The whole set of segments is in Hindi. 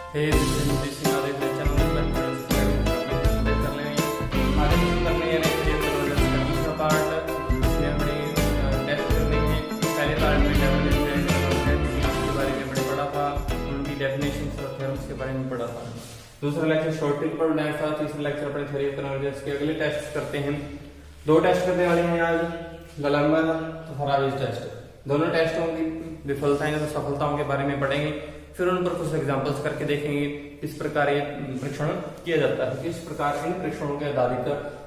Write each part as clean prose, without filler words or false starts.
Hey this is Aditya channel पर सब्सक्राइब कर लें। आगे शुरू करने हैं कन्वर्जेंस का दूसरा पार्ट, जिसमें हमने टेस्ट करने हैं। पहले पार्ट में कन्वर्जेंस के बारे में हमने पढ़ा था, उनकी डेफिनेशंस और थ्योरम्स के बारे में पढ़ा था। दूसरा लेक्चर शॉर्ट ट्रिक पर बनाया था। तीसरा लेक्चर अपने थ्योरी ऑफ कन्वर्जेंस के अगले टेस्ट करते हैं। दो टेस्ट करने वाले हैं आज, गलम्बर और फराबीज टेस्ट। दोनों टेस्टों की विफलताएं और सफलताओं के बारे में पढ़ेंगे, फिर उन पर कुछ एग्जांपल्स करके देखेंगे किस प्रकार ये परीक्षण किया जाता है, किस प्रकार इन परीक्षणों के आधार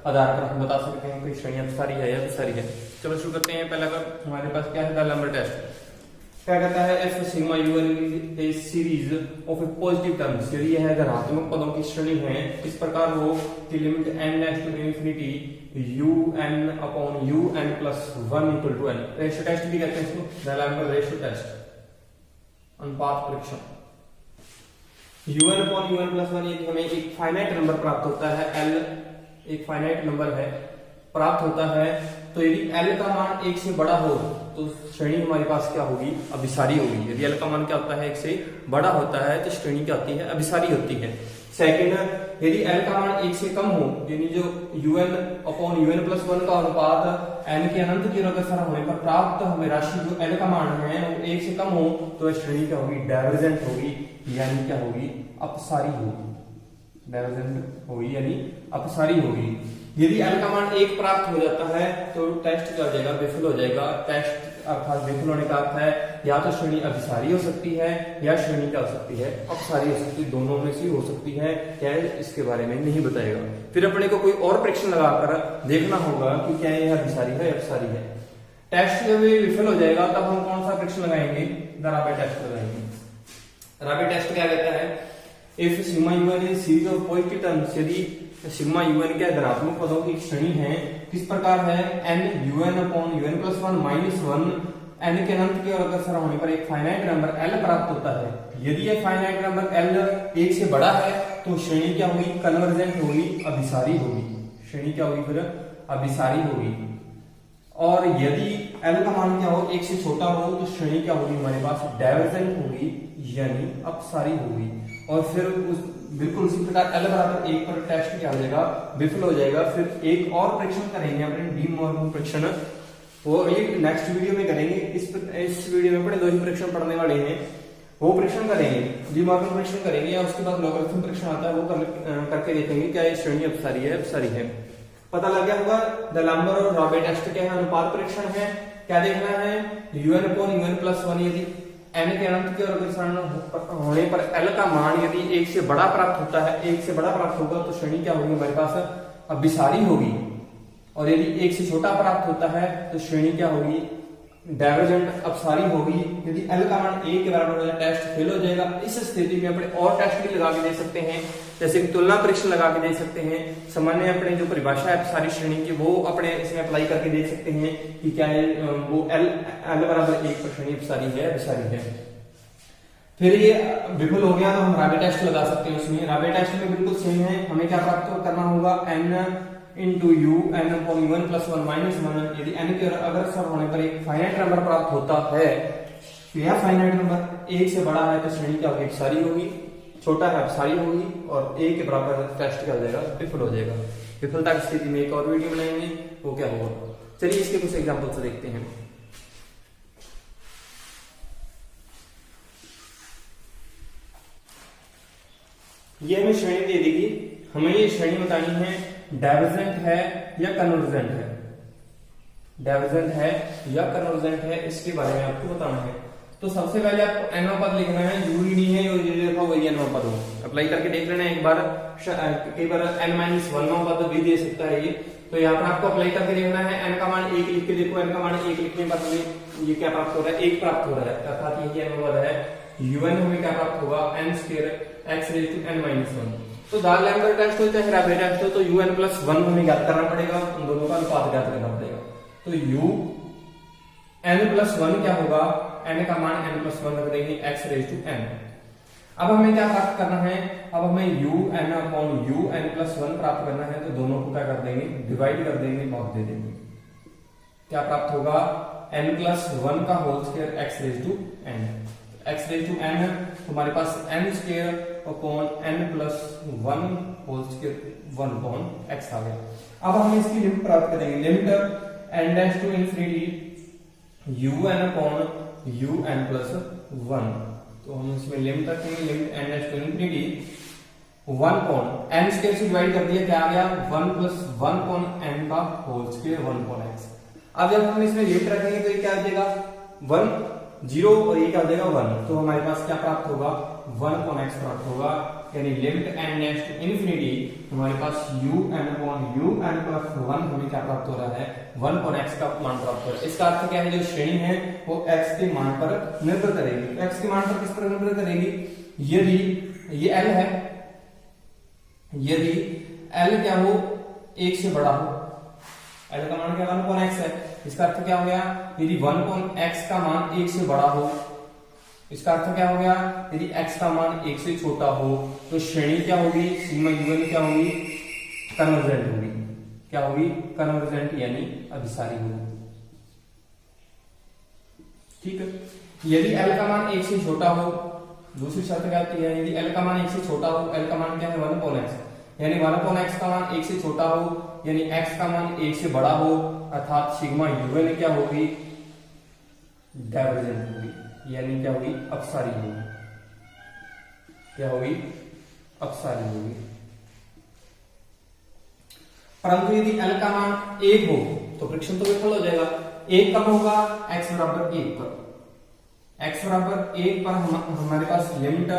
पर हम बता सकते हैं कि श्रेणी अपसारी है या विसारी है। चलो शुरू करते हैं। पहला हमारे पास क्या है, गलम्बर टेस्ट। क्या कहता है, F sigma UN is a series of A positive terms. यदि यह धनात्मक पदों की श्रेणी है, इस प्रकार हो कि limit n tends to infinity un upon un plus 1 equal to n। Ratio test भी कहते हैं इसको, गलम्बर रेशियो टेस्ट, अनुपात परीक्षण। un अपॉन un प्लस 1 यदि हमें एक फाइनाइट नंबर प्राप्त होता है, l एक फाइनाइट नंबर है प्राप्त होता है, तो यदि l का मान 1 से बड़ा हो तो श्रेणी हमारे पास क्या होगी, अभिसारी होगी। यदि l का मान क्या होता है, 1 से बड़ा होता है तो श्रेणी क्या होती है, अभिसारी होती है। सेकंड, यदि l का मान 1 से कम हो, यानी जो un अपॉन un प्लस 1 का अनुपात n के अनंत की ओर अग्रसर होने पर प्राप्त हमें राशि जो l का मान है वो 1 से कम हो, तो श्रेणी क्या होगी, डाइवर्जेंट होगी, यानी क्या होगी, अपसारी होगी। डाइवर्जेंट होगी यानी अपसारी होगी। यदि l का मान 1 प्राप्त हो जाता है तो टेस्ट क्या हो जाएगा, विफल हो जाएगा। टेस्ट अर्थात विफल होने का अर्थ है या तो श्रेणी अभिसारी हो सकती है या श्रेणी क्या हो सकती है, अपसारी हो सकती है। दोनों में से हो सकती है, क्या है इसके बारे में नहीं बताएगा। फिर अपने को कोई और परीक्षण लगाकर देखना होगा कि क्या यह अभिसारी है या अपसारी है। टेस्ट जब विफल हो जाएगा तब हम कौन सा परीक्षण लगाएंगे, राबे टेस्ट लगाएंगे। राबे टेस्ट क्या कहता है, if sigma UN is series of positive terms. यदि सिग्मा यूएन के धनात्मक पदों की श्रेणी है, किस प्रकार है, n un upon un plus 1 minus 1 n के अनंत की ओर अग्रसर होने पर एक फाइनाइट नंबर l प्राप्त होता है। यदि यह फाइनाइट नंबर l 1 से बड़ा है तो श्रेणी क्या होगी, कन्वर्जेंट होगी, अभिसारी होगी। श्रेणी क्या होगी, फिर अभिसारी होगी। और यदि l का मान क्या हो, 1 से छोटा हो, तो श्रेणी क्या होगी हमारे पास, डाइवर्जेंट होगी, यानी अपसारी होगी। और फिर उस बिल्कुल उसी प्रकार l बराबर 1 पर टेस्ट क्या हो जाएगा, विफल हो जाएगा। फिर एक और परीक्षण करेंगे अपने डी मॉर्गन परीक्षण, वो ये नेक्स्ट वीडियो में करेंगे। इस वीडियो में अपने दो ही परीक्षण पढ़ने वाले हैं, वो परीक्षण करेंगे, डी मॉर्गन परीक्षण करेंगे, या उसके बाद लॉगरिथम परीक्षण आता है, वो करके देखेंगे क्या ये श्रेणी अपसारी है, अपसारी है। पता लग गया होगा। गलम्बर और राबे टेस्ट क्या है, अनुपात परीक्षण है। क्या देखना है, un अपॉन un प्लस 1 यदि n के अनंत की ओर अग्रसर होने पर l का मान यदि 1 से बड़ा प्राप्त होता है, 1 से बड़ा प्राप्त होगा तो श्रेणी क्या होगी हमारे पास, अभिसारी होगी। और यदि 1 से छोटा प्राप्त होता है तो श्रेणी क्या होगी, डाइवर्जेंट, अपसारी होगी। यदि l का मान 1 के बराबर हो जाए, टेस्ट फेल हो जाएगा। इस स्थिति में अपने और टेस्ट भी लगा के दे सकते हैं, जैसे कि तुलना परीक्षण लगा के दे सकते हैं। सामान्य अपने जो परिभाषा है अपसारी श्रेणी की, वो अपने इसमें अप्लाई करके देख सकते हैं कि क्या है, वो l बराबर 1 पर श्रेणी अपसारी है, अभिसारी है। फिर ये विफल हो गया तो हम राबे टेस्ट लगा सकते हैं। उसमें राबे टेस्ट में बिल्कुल सेम है, हमें क्या प्राप्त करना होगा, n into u n upon un plus 1 minus 1। यदि n के अग्रसर होने पर एक फाइनाइट नंबर प्राप्त होता है, तो यह फाइनाइट नंबर 1 से बड़ा है तो श्रेणी क्या होगी, अपसारी होगी, छोटा है अपसारी होगी, और 1 के बराबर टेस्ट क्या हो जाएगा, विफल हो जाएगा। विफलता की स्थिति में एक और वीडियो बनाएंगे, वो क्या होगा। चलिए इसके कुछ एग्जाम्पल से देखते हैं। ये हमें श्रेणी दे देगी, हमें ये श्रेणी बतानी है डाइवर्जेंट है या कन्वर्जेंट है। डाइवर्जेंट है या कन्वर्जेंट है, इसके बारे में आपको बताना है। तो सबसे पहले आपको एनवा पद लिखना है, जरूरी नहीं है ये लिखा वही एनवा पद हो, अप्लाई करके देख लेना एक बार। कई बार n-1वां पद भी दे सकता है ये, तो यहाँ पर आपको अप्लाई करके देखना है। n का मान 1 लिख के देखो, n का मान 1 लिखने पर हमें ये क्या प्राप्त हो रहा है, 1 प्राप्त हो रहा है, अर्थात ये एनवा पद है। un हमें क्या प्राप्त होगा, n square x raise to n-1। तो गलम्बर टेस्ट हो चाहे राबे टेस्ट हो, तो un प्लस 1 हमें ज्ञात करना पड़ेगा, उन दोनों का अनुपात ज्ञात करना पड़ेगा। तो un प्लस 1 क्या होगा, n का मान n प्लस 1 रख देंगे, x रेज़ टू n। अब हमें क्या प्राप्त करना है, अब हमें un अपॉन un प्लस 1 प्राप्त करना है। तो दोनों को क्या कर देंगे, डिवाइड कर देंगे, भाग दे देंगे। क्या प्राप्त होगा, n प्लस 1 का whole square x raise to n। x raise to n हमारे पास n square upon n plus 1 whole square 1 upon x आ गया। अब हम इसकी लिमिट प्राप्त करेंगे, limit n dash to infinity un upon un plus 1। तो हम इसमें लिमिट रखेंगे, limit n dash to infinity 1 upon n square से डिवाइड कर दिया, क्या आ गया 1 प्लस 1 अपॉन n का होल स्क्वायर 1 अपॉन x। अब जब हम इसमें लिमिट रखेंगे तो ये क्या आ जाएगा 1 0 और ये क्या आ जाएगा 1। तो हमारे पास क्या प्राप्त होगा 1 अपॉन x प्राप्त होगा, यानी limit n dash to infinity हमारे पास un अपॉन un प्लस 1 हमें क्या प्राप्त हो रहा है 1 अपॉन x का मान प्राप्त हो रहा है। इसका अर्थ क्या है, जो श्रेणी है वो x के मान पर निर्भर करेगी। x के मान पर किस पर निर्भर करेगी, यदि ये l है, यदि l क्या हो 1 से बड़ा हो, l का मान क्या 1 अपॉन x है, इसका अर्थ क्या हो गया यदि 1 अपॉन x का मान 1 से बड़ा हो, इसका अर्थ क्या हो गया यदि x का मान 1 से छोटा हो तो श्रेणी क्या होगी सिग्मा un क्या होगी कन्वर्जेंट होगी। क्या होगी कन्वर्जेंट यानी अभिसारी होगी। ठीक है, यदि l का मान 1 से छोटा हो, दूसरी शर्त क्या आती है, यदि l का मान 1 से छोटा हो, l का मान क्या है 1 अपॉन x, यानी 1 अपॉन x का मान 1 से छोटा हो यानी x का मान 1 से बड़ा हो, अर्थात सिग्मा un क्या होगी डाइवर्जेंट होगी, यानी क्या होगी अपसारी होगी। क्या होगी अपसारी होगी। परंतु यदि l का मान 1 हो तो फ्रिक्शन तो विफल हो जाएगा। 1 कब होगा x बराबर 1 पर, x बराबर 1 पर हमारे पास limit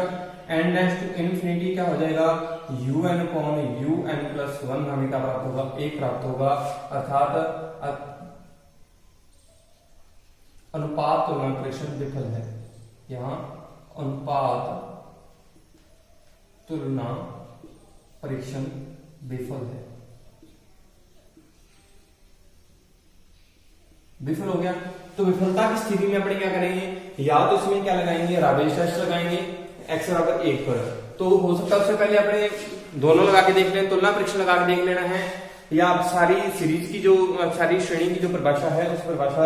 n dash to infinity क्या हो जाएगा un अपॉन un प्लस 1 हमें क्या प्राप्त होगा 1 प्राप्त होगा, अर्थात अनुपात तुलना परीक्षण विफल है। यहाँ अनुपात तुलना परीक्षण विफल है, विफल हो गया। तो विफलता की स्थिति में अपने क्या करेंगे, या तो इसमें क्या लगाएंगे राबेल टेस्ट लगाएंगे x बराबर 1 पर, तो हो सकता है उससे पहले अपने दोनों लगा के देख लें, तुलना परीक्षण लगा के देख लेना है, या आप सारी सीरीज की जो सारी श्रेणी की जो परिभाषा है उस परिभाषा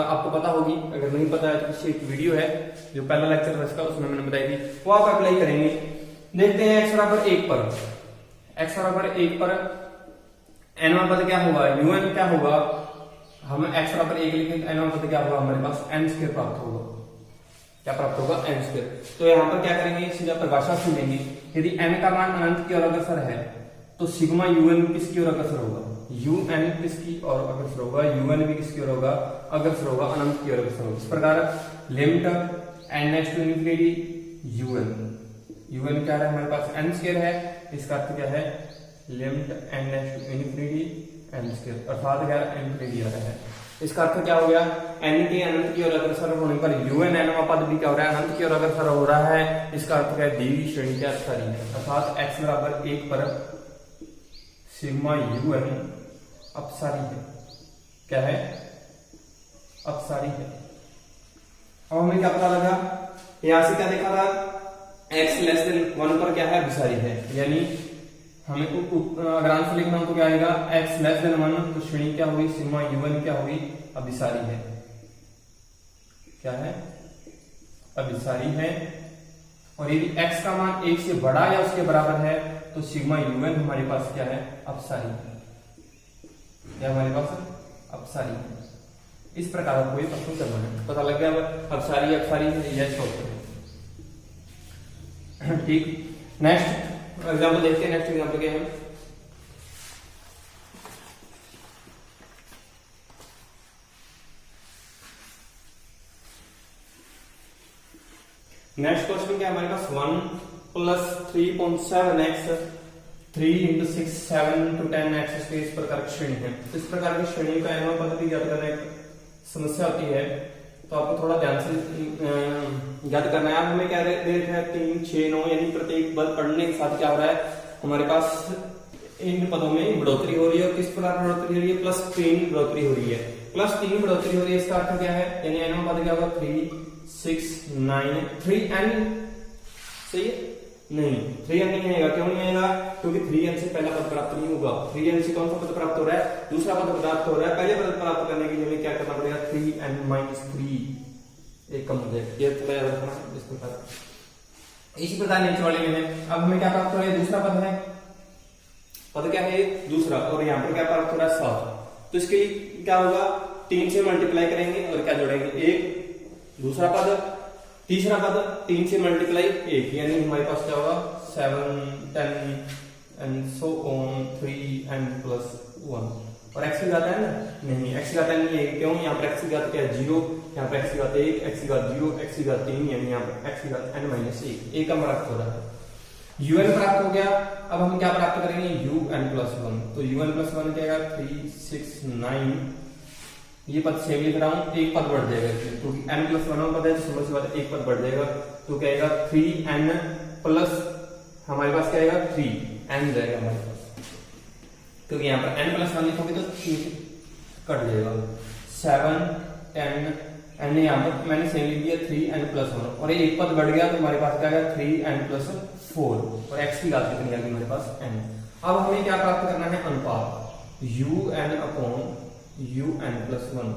आपको पता होगी, अगर नहीं पता है तो किसी एक वीडियो है जो पहला लेक्चर था इसका उसमें मैंने बताई थी, वो आप अप्लाई करेंगे। देखते हैं x बराबर 1 पर, x बराबर 1 पर n पद क्या होगा un क्या होगा, हम x बराबर 1 लिखें तो n पद क्या होगा हमारे पास n स्क्वायर प्राप्त होगा। क्या प्राप्त होगा n स्क्वायर। तो यहाँ पर क्या करेंगे सीधा परिभाषा सुनेंगे, यदि n का मान अनंत की ओर अग्रसर है तो सिग्मा un किसकी ओर अग्रसर होगा, un किसकी ओर अग्रसर होगा, un भी किसकी ओर होगा अग्रसर होगा, अनंत की ओर अग्रसर होगा। इस प्रकार limit n to infinity un क्या है हमारे पास n स्क्वायर है, इसका अर्थ क्या है limit n to infinity n square, अर्थात क्या इंफिनिटी आ रहा है। इसका अर्थ क्या हो गया n के अनंत की ओर अग्रसर होने पर un n पद भी क्या हो रहा है अनंत की ओर अग्रसर हो रहा है। इसका अर्थ क्या है दी हुई श्रेणी क्या अपसारी है, अर्थात x बराबर 1 पर सिग्मा un अपसारी है। क्या है अपसारी है। अब हमें क्या पता लगा, यहां से क्या देखा था x लेस देन 1 पर क्या है अभिसारी है, यानी हमें अगर आंसर लिखना हो तो क्या आएगा x लेस देन 1 तो श्रेणी क्या होगी सिग्मा un क्या होगी अभिसारी है। क्या है अभिसारी है। और यदि x का मान 1 से बड़ा या उसके बराबर है तो सिग्मा un हमारे पास क्या है अपसारी है। क्या हमारे पास अपसारी है। इस प्रकार आपको ये प्रश्न करना है, पता लग गया अपसारी अपसारी है यह शॉर्ट है। ठीक, नेक्स्ट एग्जाम्पल देखते हैं। नेक्स्ट एग्जाम्पल क्या है, नेक्स्ट क्वेश्चन क्या है हमारे पास 1 plus 3.7x 3 into 6 7 to 10x इस प्रकार की श्रेणी है। इस प्रकार की श्रेणी का एनवा पद्धति ज्ञात करना एक समस्या होती है, तो आपको थोड़ा ध्यान से ज्ञात करना है। आप हमें क्या दे रहे हैं 3 6 9, यानी प्रत्येक पद पढ़ने के साथ क्या हो रहा है हमारे पास इन पदों में बढ़ोतरी हो रही है। और किस प्रकार बढ़ोतरी हो रही है, +3 बढ़ोतरी हो रही है, +3 बढ़ोतरी हो रही है। इसका अर्थ क्या है, यानी एनवा पद क्या होगा 3 6 9 3n सही है नहीं 3n नहीं आएगा। क्यों नहीं आएगा, क्योंकि 3n से पहला पद प्राप्त नहीं होगा। 3n से कौन सा पद प्राप्त हो रहा है, दूसरा पद प्राप्त हो रहा है। पहले पद प्राप्त करने के लिए हमें क्या करना पड़ेगा 3n - 3 एक कम हो जाएगा। ये थोड़ा याद रखना इस प्रकार। इसी प्रकार नीचे वाले में है। अब हमें क्या प्राप्त हो रहा है, दूसरा पद है, पद क्या है दूसरा, और यहाँ पर क्या प्राप्त हो रहा है 7। तो इसके लिए क्या होगा, 3 से मल्टीप्लाई करेंगे और क्या जोड़ेंगे, एक दूसरा पद, तीसरा पद 3 से मल्टीप्लाई 1, यानी हमारे पास क्या होगा 7 10 and so on 3 and plus 1। और x की घात है ना, नहीं x की घात नहीं है, क्यों, यहाँ पर x की घात क्या है 0, यहाँ पर x की घात 1, x की घात 0, x की घात 3, यानी यहाँ पर x की घात n-1 एक का प्राप्त हो रहा है। un प्राप्त हो गया। अब हम क्या प्राप्त करेंगे, un+1। तो un+1 क्या है 3 6 9, ये पद सेम लिख रहा हूं, एक पद बढ़ जाएगा क्योंकि n+1 पद है, तो समझ से बात एक पद बढ़ जाएगा। तो क्या आएगा 3n प्लस हमारे पास क्या आएगा 3n जाएगा हमारे पास, क्योंकि यहाँ पर n+1 लिखोगे तो 3 कट जाएगा। 7 10 n, यहाँ पर मैंने सेम लिख दिया 3n+1, और ये एक पद बढ़ गया तो हमारे पास क्या आएगा 3n+4, और x की घात कितनी आ गई हमारे पास n। अब हमें क्या प्राप्त करना है, अनुपात un+1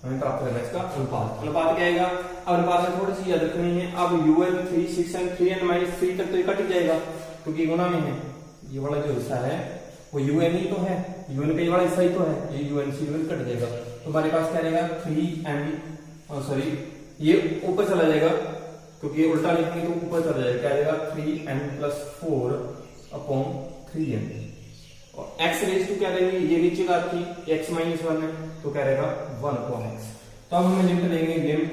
हमें प्राप्त करना है इसका अनुपात। अनुपात क्या आएगा, अब अनुपात में थोड़ी सी याद रखनी है। अब un 3 6 एंड 3n-3 तक तो ये कट ही जाएगा क्योंकि गुना में है, ये वाला जो हिस्सा है वो un ही तो है, un का ये वाला हिस्सा ही तो है, ये un से un कट जाएगा। तो हमारे पास क्या रहेगा 3n, सॉरी ये ऊपर चला जाएगा क्योंकि ये उल्टा लिखेंगे तो ऊपर चला जाएगा, क्या आएगा 3n+4 अपॉन 3n, और x रेज टू क्या रहेगी, ये नीचे का थी x-1 है तो क्या रहेगा 1 अपॉन x। तो अब हम लिमिट देंगे, limit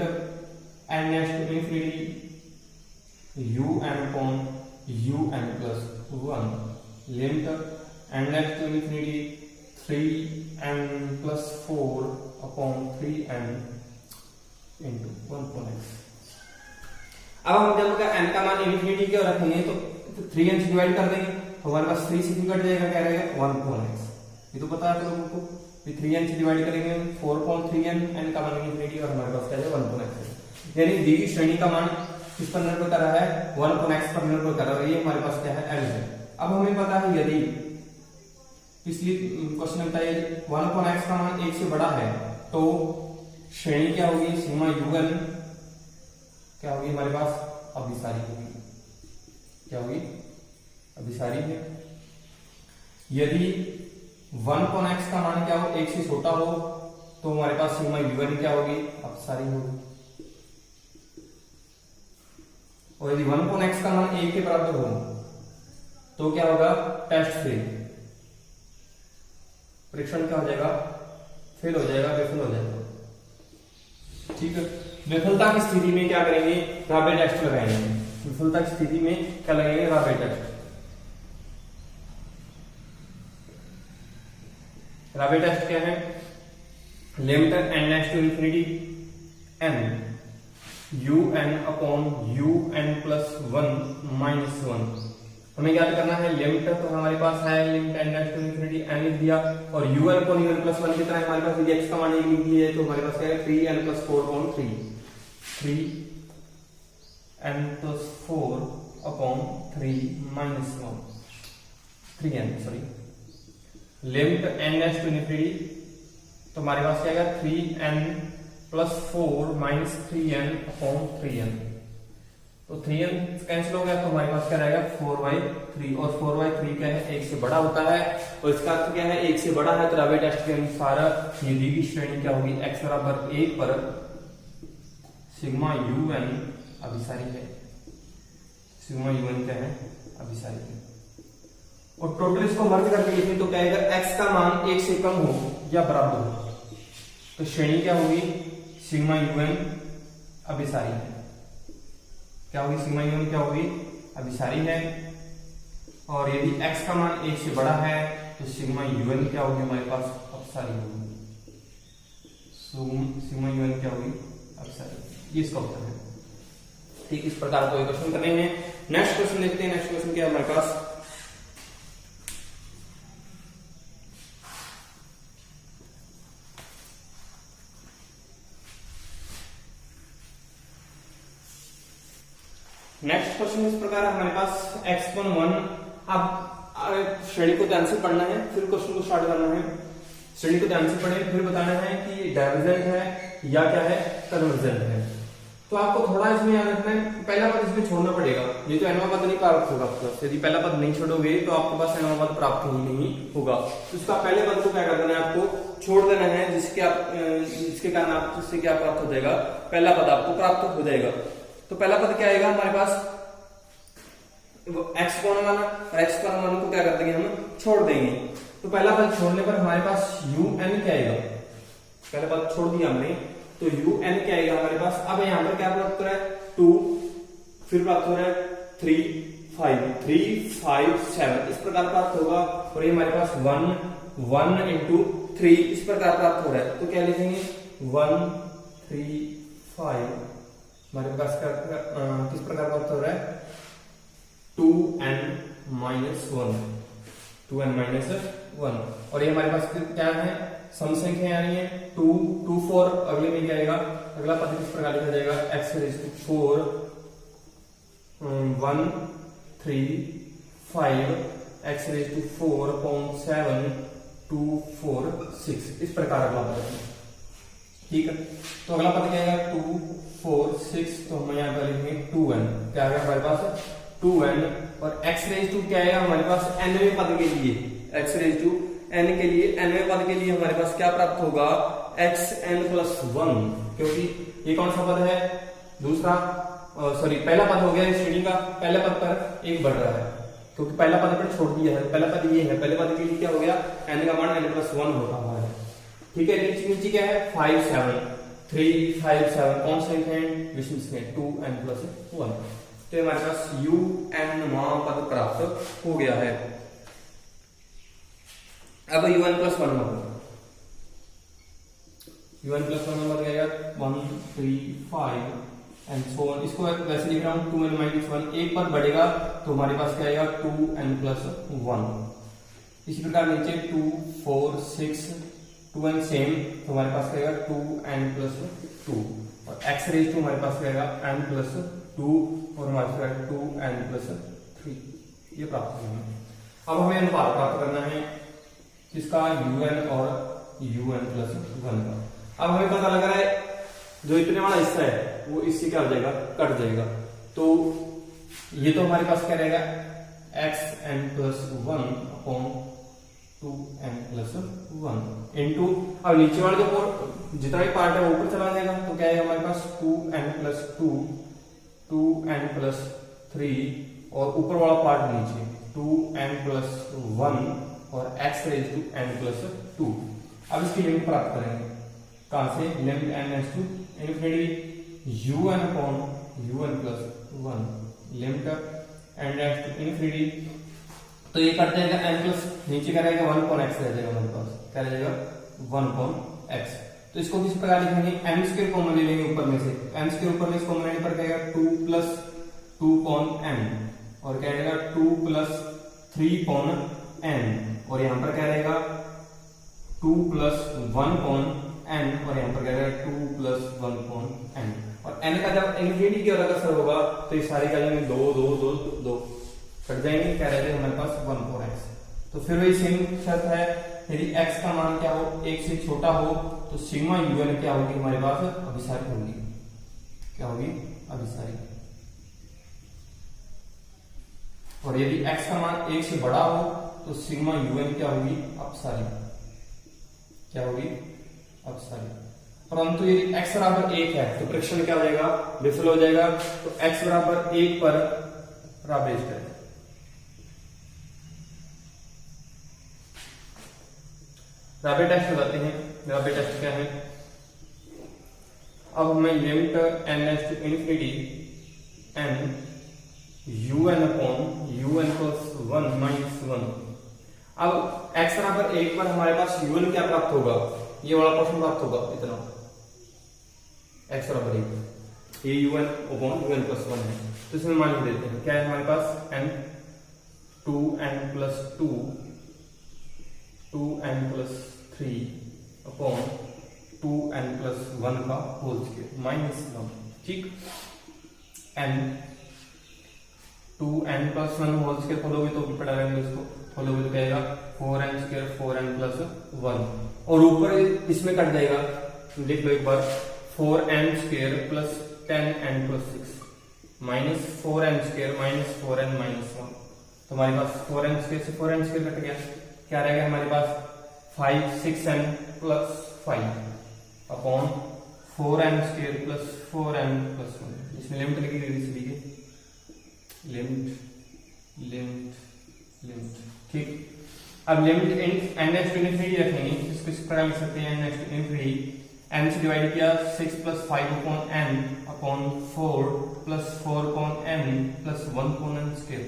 n next to infinity un upon un+1, limit n next to infinity 3n+4 upon 3n into 1 upon x। अब हम जब n का मान इंफिनिटी की ओर रखेंगे तो 3n से डिवाइड कर देंगे, हमारे पास 3 से कट जाएगा, क्या रहेगा 1 अपॉन x। ये तो पता है आप लोगों को, 3n से डिवाइड करेंगे 4 अपॉन 3n, n का मान इंफिनिटी, और हमारे पास क्या है 1 अपॉन x। यानी दी गई श्रेणी का मान किस पर निर्भर कर रहा है, 1 अपॉन x पर निर्भर कर रहा है। ये हमारे पास क्या है l है। अब हमें पता है यदि पिछली क्वेश्चन में बताया 1 अपॉन x का मान 1 से बड़ा है तो श्रेणी क्या होगी, सीमा un क्या होगी हमारे पास अभिसारी होगी, क्या होगी अभिसारी है। यदि 1 अपॉन x का मान क्या हो 1 से छोटा हो तो हमारे पास सीमा un क्या होगी, अपसारी होगी। और यदि 1 अपॉन x का मान 1 के बराबर हो तो क्या होगा, टेस्ट फेल, परीक्षण क्या हो जाएगा, फेल हो जाएगा, विफल हो जाएगा। ठीक है, विफलता की स्थिति में क्या करेंगे, राबे टेस्ट लगाएंगे। विफलता की स्थिति में क्या लगेंगे, राबे टेस्ट। राबे टेस्ट क्या है, limit n next to infinity n un upon un+1 -1। हमें क्या करना है, लिमिट तो हमारे पास है limit n next to infinity n लिख दिया, और un अपॉन un+1 की तरह हमारे पास यदि x का मान 1 लिख दिया है तो हमारे पास क्या है 3n+4 upon 3n+4 upon 3n sorry, limit n next to infinity तो हमारे पास क्या आएगा 3n+4 -3n अपॉन 3n। तो 3n कैंसिल हो गया तो हमारे पास क्या रहेगा 4/3, और 4/3 क्या है 1 से बड़ा होता है, और इसका अर्थ क्या है 1 से बड़ा है। तो राबे टेस्ट के अनुसार ये दी गई श्रेणी क्या होगी, x बराबर 1 पर सिग्मा un अभिसारी है, सिग्मा un क्या है अभिसारी है। और टोटल इसको मर्ज करके लिखें तो क्या आएगा, x का मान 1 से कम हो या बराबर हो तो श्रेणी क्या होगी, सिग्मा un अभिसारी है। क्या होगी, सिग्मा un क्या होगी अभिसारी है। और यदि x का मान 1 से बड़ा है तो सिग्मा un क्या होगी हमारे पास अपसारी होगी, सिग्मा un क्या होगी अपसारी। ये इसका उत्तर है। ठीक, इस प्रकार कोई क्वेश्चन करने हैं। नेक्स्ट क्वेश्चन देखते हैं। नेक्स्ट क्वेश्चन क्या है हमारे पास, नेक्स्ट क्वेश्चन इस प्रकार हमारे पास x1 अब श्रेणी को ध्यान से पढ़ना है, फिर क्वेश्चन को स्टार्ट करना है। श्रेणी को ध्यान से पढ़े, फिर बताना है कि डाइवर्जेंट है या क्या है कन्वर्जेंट है। तो आपको थोड़ा इसमें याद रखना है, पहला पद इसमें छोड़ना पड़ेगा, ये तो nवां पद नहीं प्राप्त होगा आपको। यदि पहला पद नहीं छोड़ोगे तो आपके पास nवां पद प्राप्त ही नहीं होगा। तो इसका पहले पद को क्या कर देना है, आपको छोड़ देना है, जिसके कारण आप इससे क्या प्राप्त हो जाएगा, पहला पद आपको प्राप्त हो जाएगा। तो पहला पद क्या आएगा हमारे पास x कौन वन, और x कौन वन को क्या कर देंगे, हम छोड़ देंगे। तो पहला पद छोड़ने पर हमारे पास un क्या आएगा, पहला पद छोड़ दिया हमने, तो un क्या आएगा हमारे पास। अब यहाँ पर क्या प्राप्त हो रहा है, 2, फिर प्राप्त हो रहा है 3, 5 7, इस प्रकार प्राप्त होगा। और ये हमारे पास 1 into 3 इस प्रकार प्राप्त हो रहा है। तो क्या लिखेंगे 1 3 5, हमारे पास किस प्रकार प्राप्त हो रहा है, 2n minus 1। और ये हमारे पास क्या है, सम संख्या आ रही है 2 2 4। अगले में क्या आएगा, अगला पद किस प्रकार लिखा जाएगा, x raised to 4 1 3 5 x raised to 4.7 2 4 6, इस प्रकार अगला पद है। ठीक है, तो अगला पद क्या आएगा 2 4 6, तो हम यहाँ पर लिखेंगे 2n, क्या आएगा हमारे पास 2n। और x रेज टू क्या आएगा हमारे पास, nवें पद के लिए, x रेज टू n के लिए, nवें पद के लिए हमारे पास क्या प्राप्त होगा, xn+1, क्योंकि ये कौन सा पद है, दूसरा सॉरी पहला पद हो गया श्रेणी का, पहले पद पर एक बढ़ रहा है, क्योंकि पहला पद पर छोड़ दिया है, पहला पद ये है, पहले पद के लिए क्या हो गया, n का मान n+1 होता हुआ है। ठीक है, नीचे क्या है 5 7 3 5 7, कौन से हैं, विषम संख्या 2n+1। तो हमारे पास un पद प्राप्त हो गया है। अब un+1 नंबर क्या 1 3 5 एंड सो ऑन, इसको वैसे लिख रहा हूं 2n-1, एक पद बढ़ेगा तो हमारे पास क्या आएगा 2n+1। इसी प्रकार नीचे 2 4 6 2n सेम, तो हमारे पास क्या आएगा 2n+2। और x रेज टू हमारे पास क्या आएगा n+2, और हमारे पास 2n+3, ये प्राप्त करना है। अब हमें अनुपात प्राप्त करना है किसका, un और un+1 का। अब हमें पता लग रहा है जो इतने वाला हिस्सा है वो इससे क्या हो जाएगा, कट जाएगा। तो ये तो हमारे पास क्या रहेगा xn+1 अपॉन 2n+1 इनटू, अब नीचे वाला जो जितना भी पार्ट है वो ऊपर चला जाएगा, तो क्या है हमारे पास 2n+2 2n+3, और ऊपर वाला पार्ट नीचे 2n+1 और x रेज टू n+2। अब इसकी लिमिट प्राप्त करेंगे, कहां से, limit n → infinity un upon un+1 limit n → infinity. तो ये कट जाएगा n+, नीचे क्या रहेगा 1/x रह जाएगा हमारे पास, क्या रहेगा 1/x। तो इसको किस प्रकार लिखेंगे, m² कॉमन ले लेंगे ऊपर में से, m² ऊपर में से कॉमन लेने पर क्या आएगा 2+2/n, और क्या आएगा 2+3/n, और यहां पर क्या रहेगा 2+1/n, और यहां पर क्या रहेगा 2+1/n। और n का जब इन्फिनिटी की ओर अग्रसर होगा तो ये सारी क्या में 2 2 2 2 कट जाएंगे, क्या रहेगा हमारे पास 1/x। तो फिर वही सेम शर्त है, यदि x का मान क्या हो, 1 से छोटा हो, तो सिग्मा un क्या होगी हमारे पास, अभिसारी होगी, क्या होगी, अभिसारी। और यदि x का मान 1 से बड़ा हो तो सिग्मा un क्या होगी, अपसारी, क्या होगी, अपसारी। परंतु यदि x बराबर 1 है तो परीक्षण क्या हो जाएगा, विफल हो जाएगा। तो x बराबर 1 पर राबेज करें, राबे टेस्ट लगाते हैं। राबे टेस्ट क्या है, अब हमें limit n → infinity n un upon un+1 -1। अब x बराबर 1 पर हमारे पास un क्या प्राप्त होगा, ये वाला क्वेश्चन प्राप्त होगा, इतना x बराबर 1, ये un अपॉन un+1 है। तो इसमें मान लिख देते हैं, क्या है हमारे पास n 2n+2 2n+3 upon 2n+1 का होल स्क्वायर -1। ठीक, n 2n+1 होल स्क्वायर खोलोगे तो ऊपर डालेंगे, उसको खोलोगे तो क्या आएगा 4n² 4n+1, और ऊपर इसमें कट जाएगा, लिख लो एक बार 4n² 10n plus 6 minus 4n square minus 4n minus 1। तो हमारे पास 4n स्क्वायर से 4n स्क्वायर कट गया, क्या रहेगा हमारे पास 5 6n plus 5 upon 4n square plus 4n plus 1। इसमें लिमिट लगेगी सभी के, लिमिट ठीक। अब limit n next to infinity रखेंगे, इसको इस प्रकार लिख सकते हैं n next to infinity, n से डिवाइड किया 6 plus 5 upon n upon 4 plus 4 upon n plus 1 upon n square.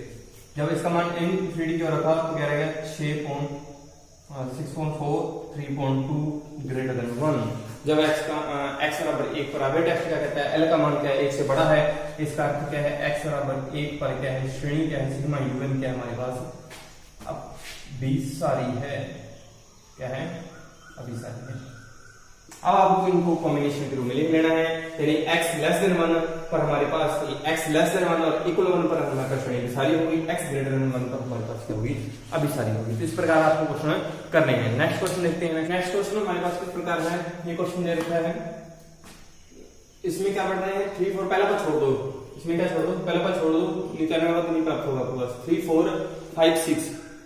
जब इसका मान इनफिनिटी की ओर रखा तो क्या रहेगा 6.4 3.2 ग्रेटर देन 1। जब x बराबर 1 पर आगे टेस्ट क्या कहता है, l का मान क्या है 1 से बड़ा है, इसका अर्थ क्या है x बराबर 1 पर क्या है श्रेणी क्या है सिग्मा un क्या है हमारे पास अभिसारी है, क्या है अभिसारी है। अब आपको इनको कॉम्बिनेशन के रूप में लिख लेना है, यानी x लेस देन 1 पर हमारे पास x लेस देन 1 और इक्वल 1 पर हमारे पास श्रेणी अभिसारी होगी, x ग्रेटर देन 1 पर हमारे पास क्या होगी अभिसारी होगी। तो इस प्रकार आपको क्वेश्चन करने हैं। नेक्स्ट क्वेश्चन देखते हैं। नेक्स्ट क्वेश्चन हमारे पास किस प्रकार है, ये क्वेश्चन दे रखा है, इसमें क्या पढ़ रहे हैं 3 4 पहला पद छोड़ दो, इसमें क्या छोड़ दो पहला पद छोड़ दो, नीचे आने वाला नहीं प्राप्त होगा आपको बस 3 4 5 6।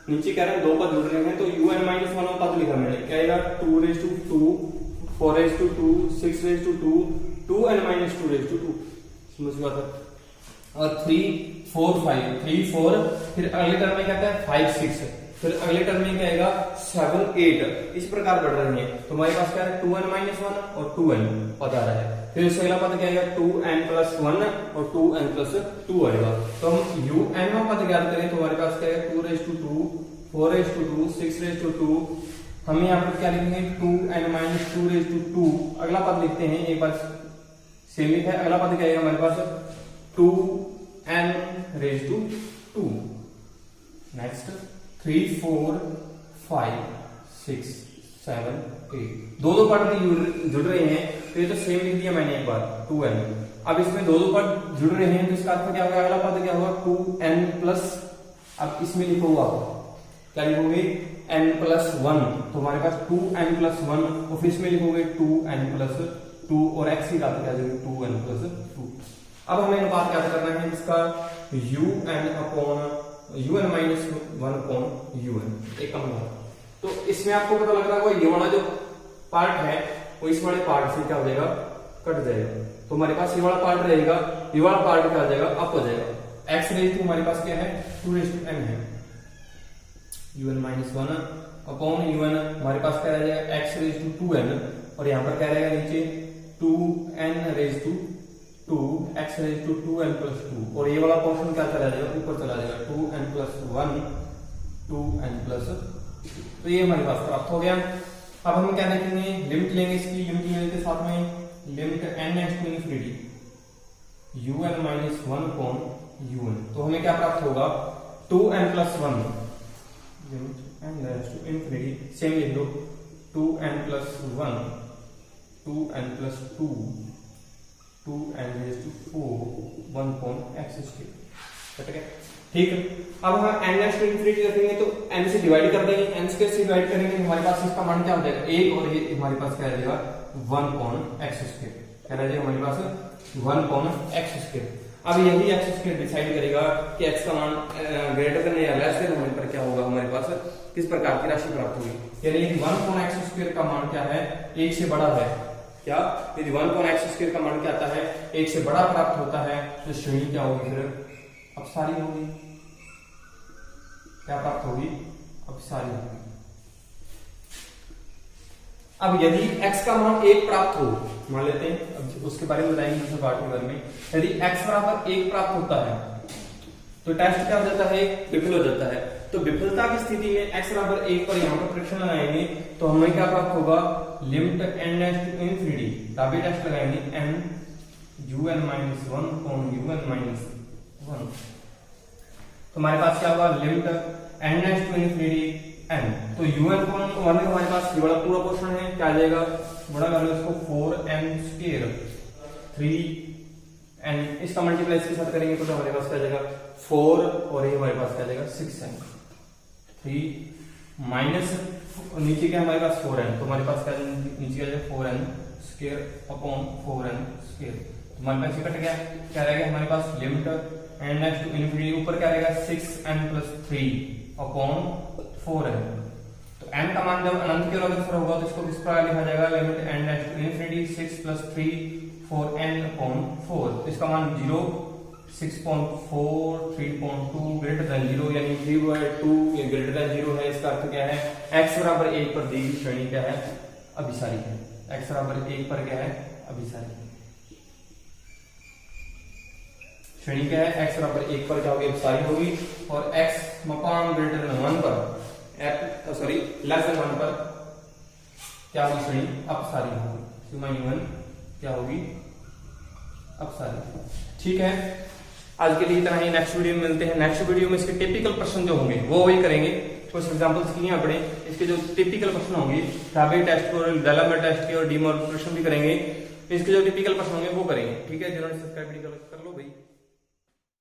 नीचे कह रहे हैं दो पद जुड़ रहे हैं तो un माइनस 1 पद लिखा मैंने, क्या आएगा 2 raised to 2 4 raised to 2 6 raised to 2 2n minus 2 raised to 2। समझ गया था। और 3 4 5 3 4 फिर अगले टर्म में क्या आता है 5 6 फिर अगले टर्म में क्या आएगा 7 8। इस प्रकार बढ़ रहे हैं तो हमारे पास क्या है 2n minus 1 और 2n पद आ रहा है। फिर इससे अगला पद क्या आएगा 2n plus 1 और 2n plus 2 आएगा। तो हम un में पद ज्ञात करें तो हमारे पास क्या है 2 raised to 2 4 raised to 2 6 raised to 2। हम यहाँ पर क्या लिखेंगे 2n minus 2 raised to 2। अगला पद लिखते हैं, एक बार सेम लिखा है, अगला पद क्या आएगा हमारे पास 2n raised to 2। नेक्स्ट 3 4 5 6 7 8 दो पद भी जुड़ रहे हैं तो ये तो सेम लिख दिया मैंने एक बार 2n। अब इसमें दो पद जुड़ रहे हैं तो इसका अर्थ क्या होगा, अगला पद क्या होगा 2n प्लस, अब इसमें लिखोगे क्या लिखोगे n प्लस 1, तो हमारे पास 2n प्लस 1 और फिर इसमें लिखोगे 2n प्लस 2 और x की बात क्या जाएगी 2n प्लस 2। अब हमें अनुपात क्या करना है इसका un माइनस 1 अपॉन un एक कम होगा। तो इसमें आपको पता लग रहा होगा ये वाला जो पार्ट है वो इस वाले पार्ट से क्या हो जाएगा कट जाएगा। तो हमारे पास ये वाला पार्ट रहेगा, ये वाला पार्ट क्या हो जाएगा अप हो जाएगा। x रेज टू हमारे पास क्या है 2n है, un माइनस 1 अपॉन un हमारे पास क्या रह जाएगा x रेज टू 2n और यहाँ पर क्या रहेगा नीचे 2n raise to 2 x raise to 2n plus 2 और ये वाला पोर्शन क्या चला जाएगा ऊपर चला जाएगा 2n प्लस 1 2n प्लस। तो ये हमारे पास प्राप्त हो गया। अब हम क्या देखेंगे लिमिट लेंगे, इसकी लिमिट लेने के साथ में limit n tends to infinity un minus 1 upon un। तो हमें क्या प्राप्त होगा 2n plus 1 limit n tends to infinity, same लिख लो 2n plus 1 2n plus 2 2n raise to 4 1 upon x square. ठीक है। अब हम n टेंड्स टू इनफिनिटी रखेंगे तो n से डिवाइड कर देंगे, n स्क्वायर से डिवाइड करेंगे हमारे पास इसका मान क्या हो जाएगा 1 और ये हमारे पास क्या रहेगा 1 अपॉन x स्क्वायर, क्या रहेगा हमारे पास 1 अपॉन x स्क्वायर। अब यही x स्क्वायर डिसाइड करेगा कि x का मान ग्रेटर देन या लेस देन होने पर क्या होगा हमारे पास किस प्रकार की राशि प्राप्त होगी। यानी यदि 1 अपॉन x स्क्वायर का मान क्या है 1 से बड़ा है, क्या यदि 1 अपॉन x स्क्वायर का मान क्या आता है 1 से बड़ा प्राप्त होता है तो श्रेणी क्या होगी फिर अपसारी होगी। क्या प्राप्त होगी अपसारी होगी। अब यदि x का मान 1 प्राप्त हो, मान लेते हैं अब उसके बारे में बताएंगे दूसरे पार्ट के बारे में। यदि x बराबर 1 प्राप्त होता है तो टेस्ट क्या हो जाता है विफल हो जाता है। तो विफलता की स्थिति में x बराबर 1 पर यहाँ पर परीक्षण लगाएंगे तो हमें क्या प्राप्त होगा limit n tends to infinity, तभी टेस्ट लगाएंगे n un minus 1 upon un minus 1। तो हमारे पास क्या होगा limit n tends to infinity n। तो un अपॉन 1 हमारे पास ये बड़ा पूरा पोर्शन है, क्या आ जाएगा बड़ा कर लो इसको 4n स्क्वायर 3n, इसका मल्टीप्लाई इसके साथ करेंगे तो हमारे पास क्या जाएगा 4 और ये हमारे पास क्या जाएगा 6n 3 माइनस नीचे क्या हमारे पास 4n, तो हमारे पास क्या नीचे क्या जाएगा 4n square upon 4n square. हमारे पास कट गया, क्या रहेगा हमारे पास limit n next to infinity, ऊपर क्या रहेगा 6n+3/4 है। तो n का मान जब अनंत की ओर अग्रसर होगा तो इसको किस प्रकार लिखा जाएगा, limit n next to infinity 6+3/4n/4। इसका मान 0, 6.4, 3.2 ग्रेटर देन 0 यानी 3/2 ये ग्रेटर देन 0 है। इसका अर्थ क्या है, x बराबर 1 पर दी गई श्रेणी क्या है, अभिसारी है। x बराबर 1 पर क्या है, अभिसारी है। श्रेणी क्या है, x बराबर 1 पर क्या होगी, अभिसारी होगी। और x मकाम ग्रेटर देन 1 पर लेस देन 1 पर क्या होगी, श्रेणी अपसारी होगी। सिग्मा U1 क्या होगी, अपसारी। ठीक है, आज के लिए इतना ही। नेक्स्ट वीडियो में मिलते हैं। नेक्स्ट वीडियो में इसके टिपिकल प्रश्न जो होंगे वो वही करेंगे। कुछ एग्जांपल्स किए अपने, इसके जो टिपिकल प्रश्न होंगे राबे टेस्ट के और डेलामर टेस्ट के और डी मॉर्गन प्रश्न भी करेंगे। इसके जो टिपिकल प्रश्न होंगे वो करेंगे। ठीक है, जिन्होंने सब्सक्राइब नहीं कर